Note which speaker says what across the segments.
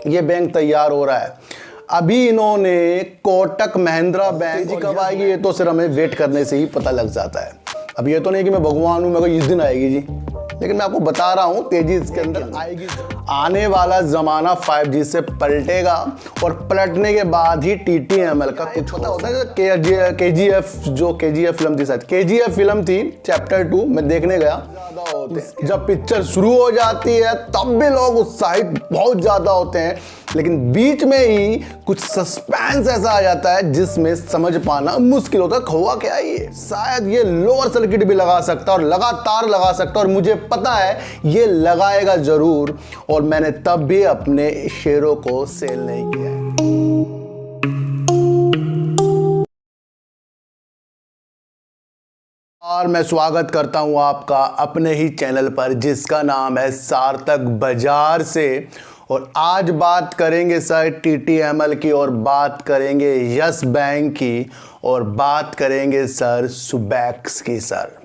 Speaker 1: ये बैंक तैयार हो रहा है। अभी इन्होंने कोटक महिंद्रा बैंक, तेजी कब आएगी ये तो सिर्फ हमें वेट करने से ही पता लग जाता है। अब ये तो नहीं कि मैं भगवान हूँ, मेरे को इस दिन आएगी जी, लेकिन मैं आपको बता रहा हूँ तेजी इसके अंदर आएगी। आने वाला ज़माना 5G से पलटेगा और पलटने के बाद ही TTML का कुछ पता होता है। KGF जो KGF फिल्म थी, शायद KGF फिल्म थी, चैप्टर 2 मैं देखने गया। ज़्यादा होते हैं जब पिक्चर शुरू हो जाती है तब भी लोग उत्साहित बहुत ज़्यादा होते हैं, लेकिन बीच में ही कुछ सस्पेंस ऐसा आ जाता है जिसमें समझ पाना मुश्किल होता है हुआ क्या है। ये शायद ये लोअर सर्किट भी लगा सकता है और लगातार लगा सकता है, और मुझे पता है ये लगाएगा जरूर, और मैंने तब भी अपने शेयरों को सेल नहीं किया है। और मैं स्वागत करता हूं आपका अपने ही चैनल पर जिसका नाम है सार्थक बाजार से। और आज बात करेंगे सर TTML की, और बात करेंगे यस बैंक की, और बात करेंगे सर सुबैक्स की। सर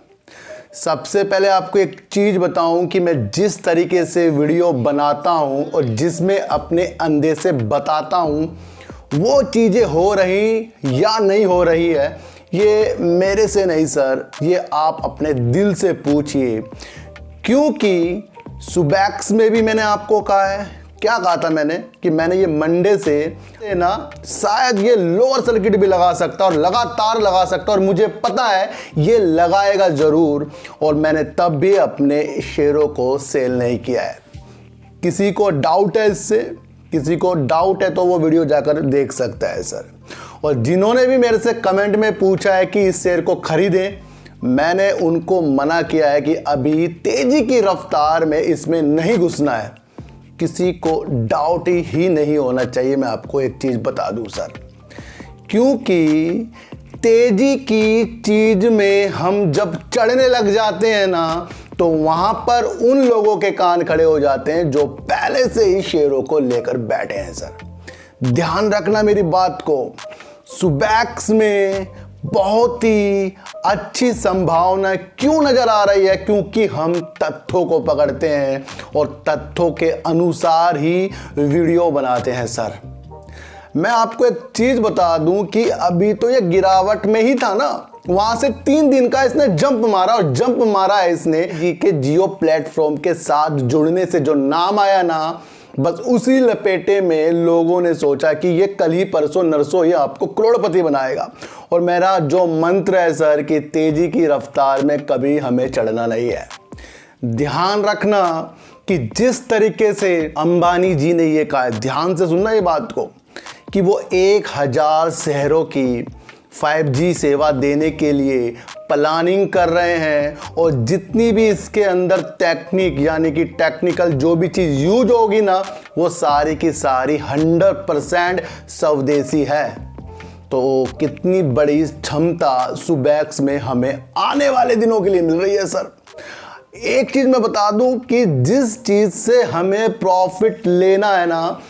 Speaker 1: सबसे पहले आपको एक चीज़ बताऊं कि मैं जिस तरीके से वीडियो बनाता हूं और जिसमें अपने अंदर से बताता हूं वो चीज़ें हो रही या नहीं हो रही है, ये मेरे से नहीं सर, ये आप अपने दिल से पूछिए। क्योंकि सुबैक्स में भी मैंने आपको कहा है, क्या कहा था मैंने, कि मैंने ये मंडे से ना शायद ये लोअर सर्किट भी लगा सकता और लगातार लगा सकता, और मुझे पता है ये लगाएगा ज़रूर, और मैंने तब भी अपने शेयरों को सेल नहीं किया है। किसी को डाउट है इससे, किसी को डाउट है तो वो वीडियो जाकर देख सकता है सर। और जिन्होंने भी मेरे से कमेंट में पूछा है कि इस शेयर को खरीदें, मैंने उनको मना किया है कि अभी तेजी की रफ्तार में इसमें नहीं घुसना है। किसी को डाउट ही नहीं होना चाहिए, मैं आपको एक चीज़ बता दूं सर, क्योंकि तेजी की चीज़ में हम जब चढ़ने लग जाते हैं ना तो वहाँ पर उन लोगों के कान खड़े हो जाते हैं जो पहले से ही शेयरों को लेकर बैठे हैं सर। ध्यान रखना मेरी बात को। सुबैक्स में बहुत ही अच्छी संभावना क्यों नज़र आ रही है, क्योंकि हम तथ्यों को पकड़ते हैं और तथ्यों के अनुसार ही वीडियो बनाते हैं सर। मैं आपको एक चीज़ बता दूं कि अभी तो ये गिरावट में ही था ना, वहाँ से 3 दिन का इसने जंप मारा, और जंप मारा है इसने के जियो प्लेटफॉर्म के साथ जुड़ने से जो नाम आया ना, बस उसी लपेटे में लोगों ने सोचा कि ये कल ही परसों नरसों ही आपको करोड़पति बनाएगा। और मेरा जो मंत्र है सर कि तेजी की रफ्तार में कभी हमें चढ़ना नहीं है। ध्यान रखना कि जिस तरीके से अंबानी जी ने ये कहा, ध्यान से सुनना ये बात को, कि वो 1000 शहरों की 5G सेवा देने के लिए प्लानिंग कर रहे हैं, और जितनी भी इसके अंदर टेक्निक यानी कि टेक्निकल जो भी चीज़ यूज होगी ना, वो सारी की सारी 100% स्वदेशी है। तो कितनी बड़ी क्षमता सुबैक्स में हमें आने वाले दिनों के लिए मिल रही है सर। एक चीज़ मैं बता दूं कि जिस चीज़ से हमें प्रॉफिट लेना है ना,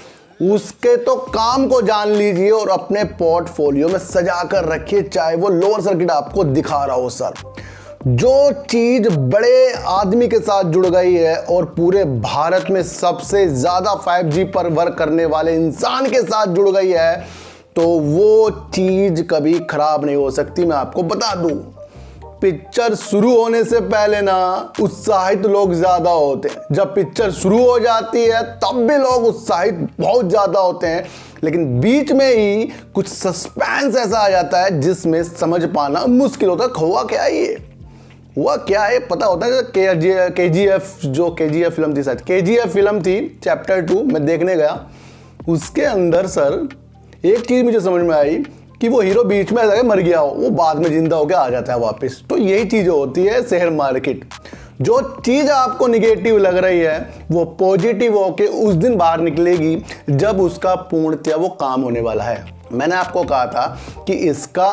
Speaker 1: उसके तो काम को जान लीजिए और अपने पोर्टफोलियो में सजा कर रखिए, चाहे वो लोअर सर्किट आपको दिखा रहा हो सर। जो चीज़ बड़े आदमी के साथ जुड़ गई है और पूरे भारत में सबसे ज़्यादा 5G पर वर्क करने वाले इंसान के साथ जुड़ गई है, तो वो चीज़ कभी खराब नहीं हो सकती। मैं आपको बता दूं, पिक्चर शुरू होने से पहले ना उत्साहित लोग ज़्यादा होते हैं, जब पिक्चर शुरू हो जाती है तब भी लोग उत्साहित बहुत ज़्यादा होते हैं, लेकिन बीच में ही कुछ सस्पेंस ऐसा आ जाता है जिसमें समझ पाना मुश्किल होता है हुआ क्या है। ये हुआ क्या है पता होता है। KGF जो KGF फिल्म थी, शायद KGF फिल्म थी, चैप्टर 2 मैं देखने गया। उसके अंदर सर एक चीज़ मुझे समझ में आई कि वो हीरो बीच में ऐसा मर गया हो, वो बाद में जिंदा होकर आ जाता है वापस। तो यही चीज़ होती है शेयर मार्केट। जो चीज़ आपको निगेटिव लग रही है वो पॉजिटिव होके उस दिन बाहर निकलेगी जब उसका पूर्णतः वो काम होने वाला है। मैंने आपको कहा था कि इसका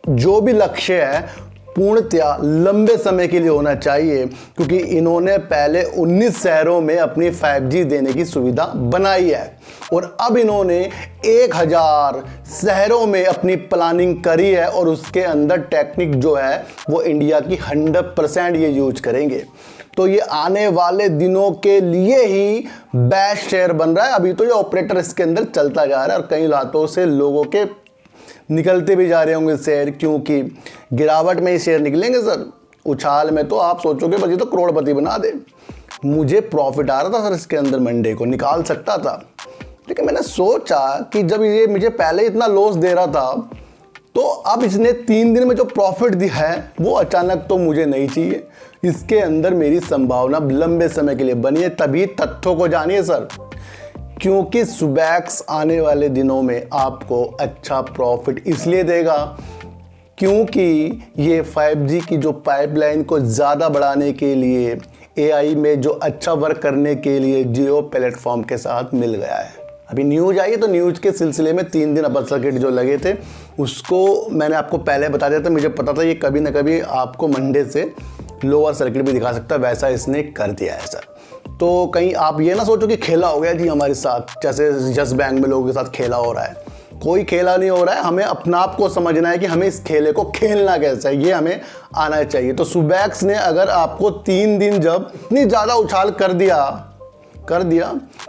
Speaker 1: जो भी लक्ष्य है पूर्णतया लंबे समय के लिए होना चाहिए, क्योंकि इन्होंने पहले 19 शहरों में अपनी 5G देने की सुविधा बनाई है, और अब इन्होंने 1000 शहरों में अपनी प्लानिंग करी है, और उसके अंदर टेक्निक जो है वो इंडिया की 100% ये यूज करेंगे। तो ये आने वाले दिनों के लिए ही बेस्ट शेयर बन रहा है। अभी तो ये ऑपरेटर इसके अंदर चलता जा रहा है और कई हाथों से लोगों के निकलते भी जा रहे होंगे शेयर, क्योंकि गिरावट में ही शेयर निकलेंगे सर। उछाल में तो आप सोचोगे बस ये तो करोड़पति बना दे। मुझे प्रॉफिट आ रहा था सर इसके अंदर, मंडे को निकाल सकता था, लेकिन मैंने सोचा कि जब ये मुझे पहले इतना लॉस दे रहा था तो अब इसने 3 दिन में जो प्रॉफिट दिया है वो अचानक तो मुझे नहीं चाहिए। इसके अंदर मेरी संभावना लंबे समय के लिए बनी है। तभी तथ्यों को जानिए सर, क्योंकि सुबैक्स आने वाले दिनों में आपको अच्छा प्रॉफिट इसलिए देगा क्योंकि ये 5G की जो पाइपलाइन को ज़्यादा बढ़ाने के लिए, AI में जो अच्छा वर्क करने के लिए जियो प्लेटफॉर्म के साथ मिल गया है। अभी न्यूज़ आई है तो न्यूज़ के सिलसिले में 3 दिन अपर सर्किट जो लगे थे उसको मैंने आपको पहले बता दिया था। मुझे पता था ये कभी ना कभी आपको मंडे से लोअर सर्किट भी दिखा सकता है, वैसा इसने कर दिया है सर। तो कहीं आप ये ना सोचो कि खेला हो गया जी हमारे साथ, जैसे यस बैंक में लोगों के साथ खेला हो रहा है। कोई खेला नहीं हो रहा है। हमें अपना आप को समझना है कि हमें इस खेले को खेलना कैसा है, ये हमें आना चाहिए। तो सुबैक्स ने अगर आपको 3 दिन जब इतनी ज़्यादा उछाल कर दिया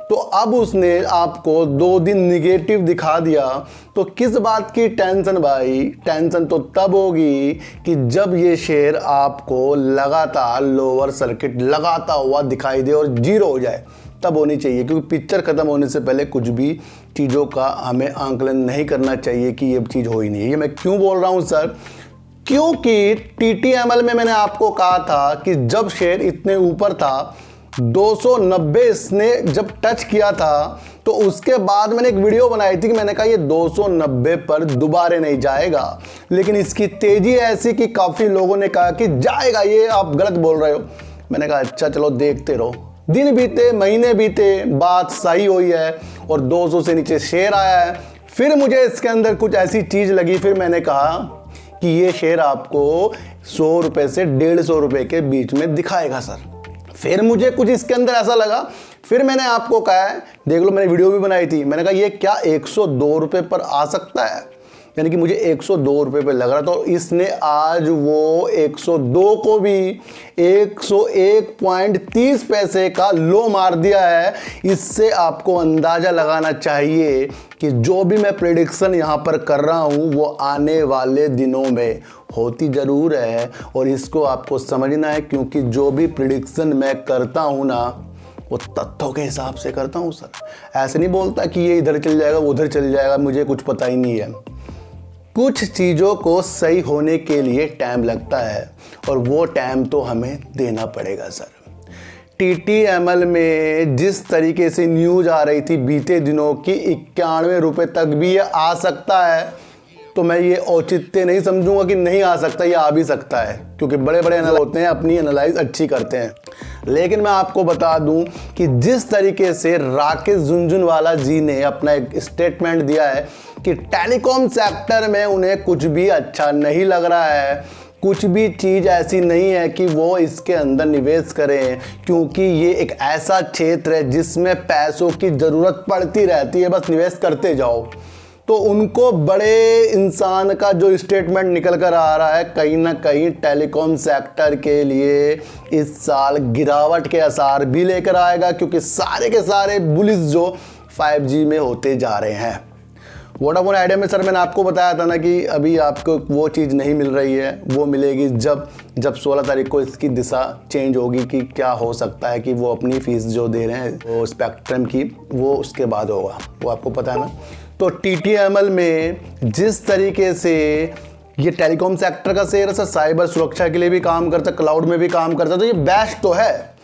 Speaker 1: तो अब उसने आपको 2 दिन निगेटिव दिखा दिया। तो किस बात की टेंशन भाई? टेंशन तो तब होगी कि जब ये शेयर आपको लगातार लोअर सर्किट लगाता हुआ दिखाई दे और जीरो हो जाए, तब होनी चाहिए। क्योंकि पिक्चर ख़त्म होने से पहले कुछ भी चीज़ों का हमें आंकलन नहीं करना चाहिए कि ये चीज़ हो ही नहीं है। ये मैं क्यों बोल रहा हूँ सर? क्योंकि TTML में मैंने आपको कहा था कि जब शेयर इतने ऊपर था 290 इसने जब टच किया था तो उसके बाद मैंने एक वीडियो बनाई थी कि मैंने कहा ये 290 पर दोबारा नहीं जाएगा, लेकिन इसकी तेजी ऐसी कि काफ़ी लोगों ने कहा कि जाएगा, ये आप गलत बोल रहे हो। मैंने कहा अच्छा चलो देखते रहो। दिन बीते, महीने बीते, बात सही हुई है और 200 से नीचे शेयर आया है। फिर मुझे इसके अंदर कुछ ऐसी चीज़ लगी, फिर मैंने कहा कि ये शेयर आपको 100 रुपये से 150 रुपये के बीच में दिखाएगा सर। फिर मुझे कुछ इसके अंदर ऐसा लगा, फिर मैंने आपको कहा है, देख लो मैंने वीडियो भी बनाई थी, मैंने कहा ये क्या 102 रुपये पर आ सकता है, यानी कि मुझे 102 रुपये पे लग रहा था। तो इसने आज वो 102 को भी 101.30 पैसे का लो मार दिया है। इससे आपको अंदाज़ा लगाना चाहिए कि जो भी मैं प्रेडिक्शन यहाँ पर कर रहा हूँ वो आने वाले दिनों में होती ज़रूर है, और इसको आपको समझना है। क्योंकि जो भी प्रेडिक्शन मैं करता हूँ ना वो तथ्यों के हिसाब से करता हूँ सर। ऐसे नहीं बोलता कि ये इधर चल जाएगा वो उधर चल जाएगा, मुझे कुछ पता ही नहीं है। कुछ चीज़ों को सही होने के लिए टाइम लगता है और वो टाइम तो हमें देना पड़ेगा सर। TTML में जिस तरीके से न्यूज़ आ रही थी बीते दिनों की 91 रुपये तक भी ये आ सकता है, तो मैं ये औचित्य नहीं समझूंगा कि नहीं आ सकता, ये आ भी सकता है। क्योंकि बड़े बड़े एनालाइज होते हैं, अपनी एनालाइज अच्छी करते हैं। लेकिन मैं आपको बता दूं कि जिस तरीके से राकेश झुनझुनवाला जी ने अपना एक स्टेटमेंट दिया है कि टेलीकॉम सेक्टर में उन्हें कुछ भी अच्छा नहीं लग रहा है, कुछ भी चीज़ ऐसी नहीं है कि वो इसके अंदर निवेश करें, क्योंकि ये एक ऐसा क्षेत्र है जिसमें पैसों की ज़रूरत पड़ती रहती है, बस निवेश करते जाओ। तो उनको बड़े इंसान का जो स्टेटमेंट निकल कर आ रहा है, कहीं ना कहीं टेलीकॉम सेक्टर के लिए इस साल गिरावट के आसार भी लेकर आएगा, क्योंकि सारे के सारे बुलिश जो 5G में होते जा रहे हैं। वोडाफोन आइडिया में सर मैंने आपको बताया था ना कि अभी आपको वो चीज़ नहीं मिल रही है, वो मिलेगी जब 16 तारीख को इसकी दिशा चेंज होगी कि क्या हो सकता है कि वो अपनी फीस जो दे रहे हैं वो स्पेक्ट्रम की, वो उसके बाद होगा, वो आपको पता है ना। तो TTML में जिस तरीके से ये टेलीकॉम सेक्टर का शेयर है सर, साइबर सुरक्षा के लिए भी काम करता है, क्लाउड में भी काम करता है, तो ये बेस्ट तो है।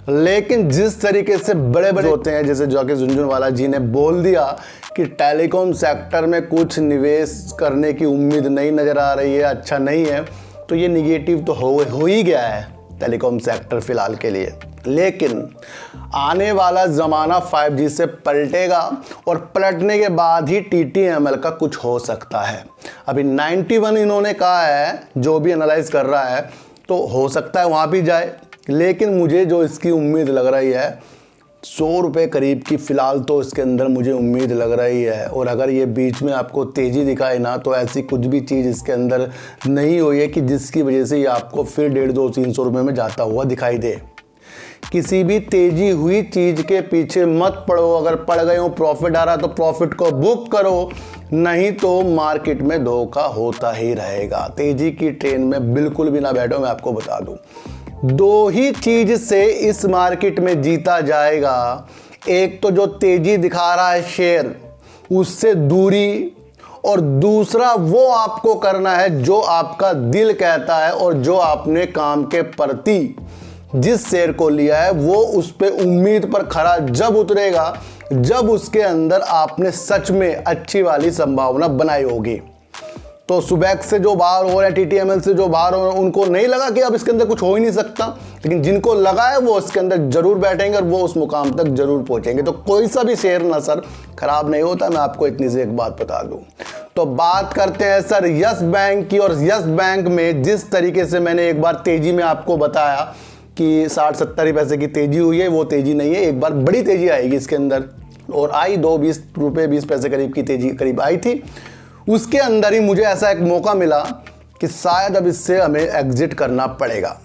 Speaker 1: लेकिन जिस तरीके से बड़े बड़े होते हैं, जैसे राकेश झुनझुनवाला जी ने बोल दिया कि टेलीकॉम सेक्टर में कुछ निवेश करने की उम्मीद नहीं नज़र आ रही है, अच्छा नहीं है, तो ये निगेटिव तो हो ही गया है टेलीकॉम सेक्टर फिलहाल के लिए। लेकिन आने वाला ज़माना 5G से पलटेगा और पलटने के बाद ही TTML का कुछ हो सकता है। अभी 91 इन्होंने कहा है, जो भी एनालाइज कर रहा है, तो हो सकता है वहाँ भी जाए। लेकिन मुझे जो इसकी उम्मीद लग रही है 100 रुपये करीब की फ़िलहाल तो इसके अंदर मुझे उम्मीद लग रही है। और अगर ये बीच में आपको तेज़ी दिखाए ना, तो ऐसी कुछ भी चीज़ इसके अंदर नहीं हुई है कि जिसकी वजह से ये आपको फिर 150-200-300 रुपये में जाता हुआ दिखाई दे। किसी भी तेजी हुई चीज के पीछे मत पड़ो। अगर पड़ गए हो, प्रॉफिट आ रहा तो प्रॉफिट को बुक करो, नहीं तो मार्केट में धोखा होता ही रहेगा। तेजी की ट्रेन में बिल्कुल भी ना बैठो, मैं आपको बता दूं। दो ही चीज से इस मार्केट में जीता जाएगा, एक तो जो तेजी दिखा रहा है शेयर उससे दूरी, और दूसरा वो आपको करना है जो आपका दिल कहता है और जो आपने काम के प्रति जिस शेयर को लिया है वो उस पे उम्मीद पर खरा जब उतरेगा, जब उसके अंदर आपने सच में अच्छी वाली संभावना बनाई होगी। तो सुबैक्स से जो बाहर हो रहा है, टीटीएमएल से जो बाहर हो रहा है, उनको नहीं लगा कि अब इसके अंदर कुछ हो ही नहीं सकता, लेकिन जिनको लगा है वो इसके अंदर जरूर बैठेंगे और वो उस मुकाम तक जरूर पहुंचेंगे। तो कोई सा भी शेयर ना सर खराब नहीं होता, मैं आपको इतनी सी एक बात बता दूं। तो बात करते हैं सर यस बैंक की, और यस बैंक में जिस तरीके से मैंने एक बार तेजी में आपको बताया कि 60-70 पैसे की तेजी हुई है, वो तेजी नहीं है, एक बार बड़ी तेजी आएगी इसके अंदर, और आई 2-20 रुपये 20 पैसे करीब की तेजी करीब आई थी। उसके अंदर ही मुझे ऐसा एक मौका मिला कि शायद अब इससे हमें एग्जिट करना पड़ेगा,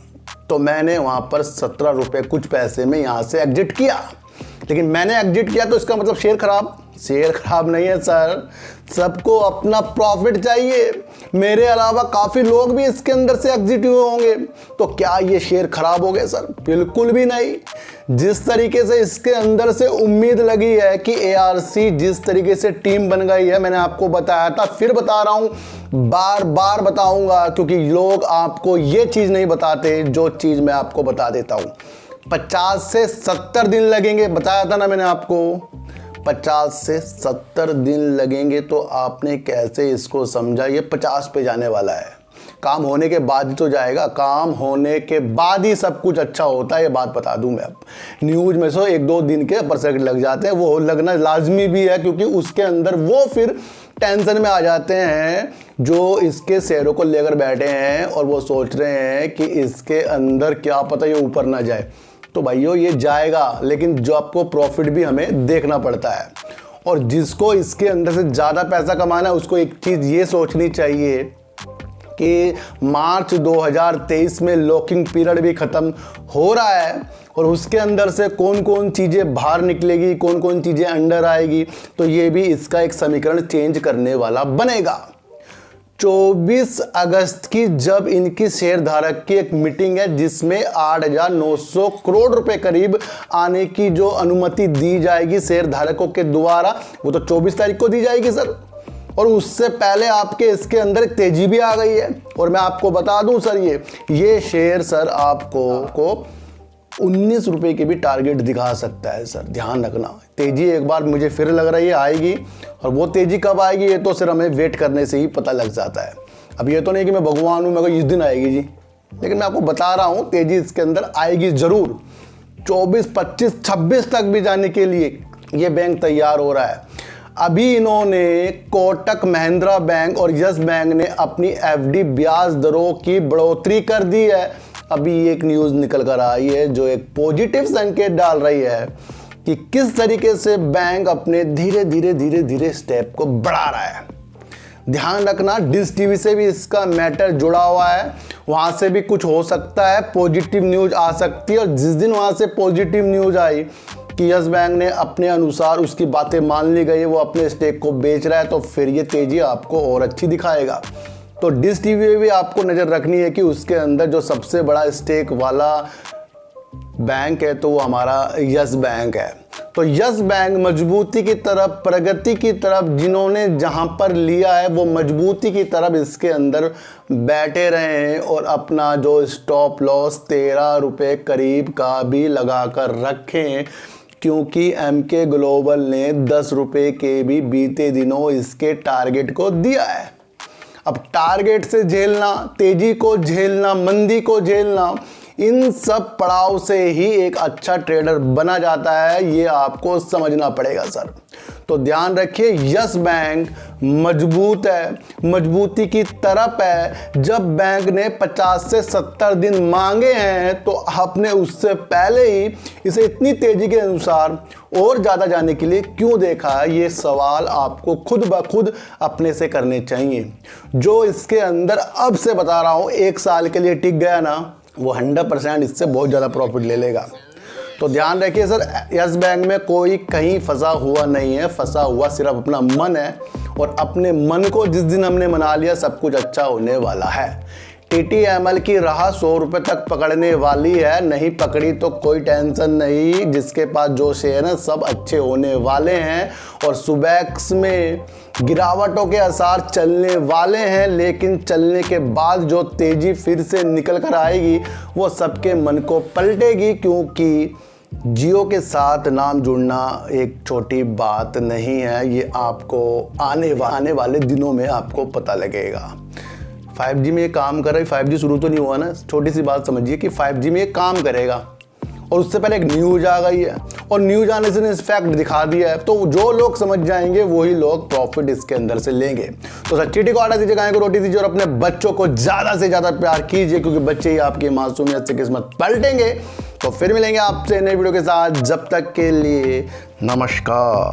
Speaker 1: तो मैंने वहाँ पर 17 रुपये कुछ पैसे में यहाँ से एग्जिट किया। लेकिन मैंने एग्जिट किया तो इसका मतलब शेयर खराब नहीं है सर। सबको अपना प्रॉफिट चाहिए। मेरे अलावा काफ़ी लोग भी इसके अंदर से एग्जिट हुए होंगे, तो क्या ये शेयर खराब हो गए सर? बिल्कुल भी नहीं। जिस तरीके से इसके अंदर से उम्मीद लगी है कि एआरसी जिस तरीके से टीम बन गई है, मैंने आपको बताया था, फिर बता रहा हूँ, बार बार बताऊंगा, क्योंकि लोग आपको ये चीज़ नहीं बताते जो चीज़ मैं आपको बता देता हूँ। 50 से 70 दिन लगेंगे, बताया था ना मैंने आपको, 50 से 70 दिन लगेंगे। तो आपने कैसे इसको समझा? ये 50 पे जाने वाला है। काम होने के बाद ही तो जाएगा, काम होने के बाद ही सब कुछ अच्छा होता है, ये बात बता दूं मैं। अब न्यूज़ में सो 1-2 दिन के अपर सेकंड लग जाते हैं, वो लगना लाजमी भी है, क्योंकि उसके अंदर वो फिर टेंशन में आ जाते हैं जो इसके शेयरों को लेकर बैठे हैं और वो सोच रहे हैं कि इसके अंदर क्या पता ये ऊपर ना जाए। तो भाइयों ये जाएगा, लेकिन जो आपको प्रॉफिट भी हमें देखना पड़ता है। और जिसको इसके अंदर से ज़्यादा पैसा कमाना है उसको एक चीज़ ये सोचनी चाहिए कि मार्च 2023 में लॉकिंग पीरियड भी ख़त्म हो रहा है, और उसके अंदर से कौन कौन चीज़ें बाहर निकलेगी, कौन कौन चीज़ें अंडर आएगी, तो ये भी इसका एक समीकरण चेंज करने वाला बनेगा। 24 अगस्त की जब इनकी शेयर धारक की एक मीटिंग है, जिसमें 8,900 करोड़ रुपए करीब आने की जो अनुमति दी जाएगी शेयर धारकों के द्वारा, वो तो 24 तारीख को दी जाएगी सर। और उससे पहले आपके इसके अंदर तेजी भी आ गई है। और मैं आपको बता दूं सर, ये शेयर सर आपको 19 रुपये की भी टारगेट दिखा सकता है सर, ध्यान रखना। तेजी एक बार मुझे फिर लग रही है आएगी, और वो तेजी कब आएगी ये तो सिर्फ हमें वेट करने से ही पता लग जाता है। अब ये तो नहीं कि मैं भगवान हूँ, मेरे को इस दिन आएगी जी, लेकिन मैं आपको बता रहा हूँ तेजी इसके अंदर आएगी ज़रूर। 24, 25, 26 तक भी जाने के लिए ये बैंक तैयार हो रहा है। अभी इन्होंने कोटक महिंद्रा बैंक और यस बैंक ने अपनी एफडी ब्याज दरों की बढ़ोतरी कर दी है। अभी एक न्यूज़ निकल कर आई है जो एक पॉजिटिव संकेत डाल रही है कि किस तरीके से बैंक अपने धीरे धीरे स्टेप को बढ़ा रहा है। ध्यान रखना, डिश टीवी से भी इसका मैटर जुड़ा हुआ है, वहाँ से भी कुछ हो सकता है, पॉजिटिव न्यूज़ आ सकती है। और जिस दिन वहाँ से पॉजिटिव न्यूज़ आई कि यस बैंक ने अपने अनुसार उसकी बातें मान ली गई, वो अपने स्टेक को बेच रहा है, तो फिर ये तेजी आपको और अच्छी दिखाएगा। तो डिश टीवी में भी आपको नज़र रखनी है कि उसके अंदर जो सबसे बड़ा स्टेक वाला बैंक है तो वो हमारा यस बैंक है। तो यस बैंक मजबूती की तरफ, प्रगति की तरफ, जिन्होंने जहां पर लिया है वो मजबूती की तरफ इसके अंदर बैठे रहे हैं, और अपना जो स्टॉप लॉस 13 रुपये करीब का भी लगा कर रखें, क्योंकि एमके ग्लोबल ने 10 रुपये के भी बीते दिनों इसके टारगेट को दिया है। अब टारगेट से झेलना, तेजी को झेलना, मंदी को झेलना, इन सब पड़ाव से ही एक अच्छा ट्रेडर बना जाता है, ये आपको समझना पड़ेगा सर। तो ध्यान रखिए, यस बैंक मजबूत है, मजबूती की तरफ है। जब बैंक ने 50 से 70 दिन मांगे हैं तो आपने उससे पहले ही इसे इतनी तेजी के अनुसार और ज़्यादा जाने के लिए क्यों देखा है, ये सवाल आपको खुद ब खुद अपने से करने चाहिए। जो इसके अंदर अब से बता रहा हूँ 1 साल के लिए टिक गया ना, वो 100% इससे बहुत ज़्यादा प्रॉफिट ले लेगा। तो ध्यान रखिए सर, यस बैंक में कोई कहीं फंसा हुआ नहीं है, फंसा हुआ सिर्फ अपना मन है। और अपने मन को जिस दिन हमने मना लिया सब कुछ अच्छा होने वाला है। TTML की राह 100 रुपये तक पकड़ने वाली है, नहीं पकड़ी तो कोई टेंशन नहीं, जिसके पास जो शेयर है सब अच्छे होने वाले हैं। और सुबैक्स में गिरावटों के आसार चलने वाले हैं, लेकिन चलने के बाद जो तेजी फिर से निकल कर आएगी वो सबके मन को पलटेगी, क्योंकि जियो के साथ नाम जुड़ना एक छोटी बात नहीं है। ये आपको आने वाले दिनों में आपको पता लगेगा। 5G में ये काम कर रहा है, 5G शुरू तो नहीं हुआ ना, छोटी सी बात समझिए कि 5G में ये काम करेगा। और उससे पहले एक न्यूज आ गई है, और न्यूज आने से इस फैक्ट दिखा दिया है, तो जो लोग समझ जाएंगे वही लोग प्रॉफिट इसके अंदर से लेंगे। तो सर चीटी को आटा दीजिए, गाय को रोटी दीजिए, और अपने बच्चों को ज़्यादा से ज़्यादा प्यार कीजिए, क्योंकि बच्चे ही आपकी मासूमियत से किस्मत पलटेंगे। तो फिर मिलेंगे आपसे नई वीडियो के साथ, जब तक के लिए नमस्कार।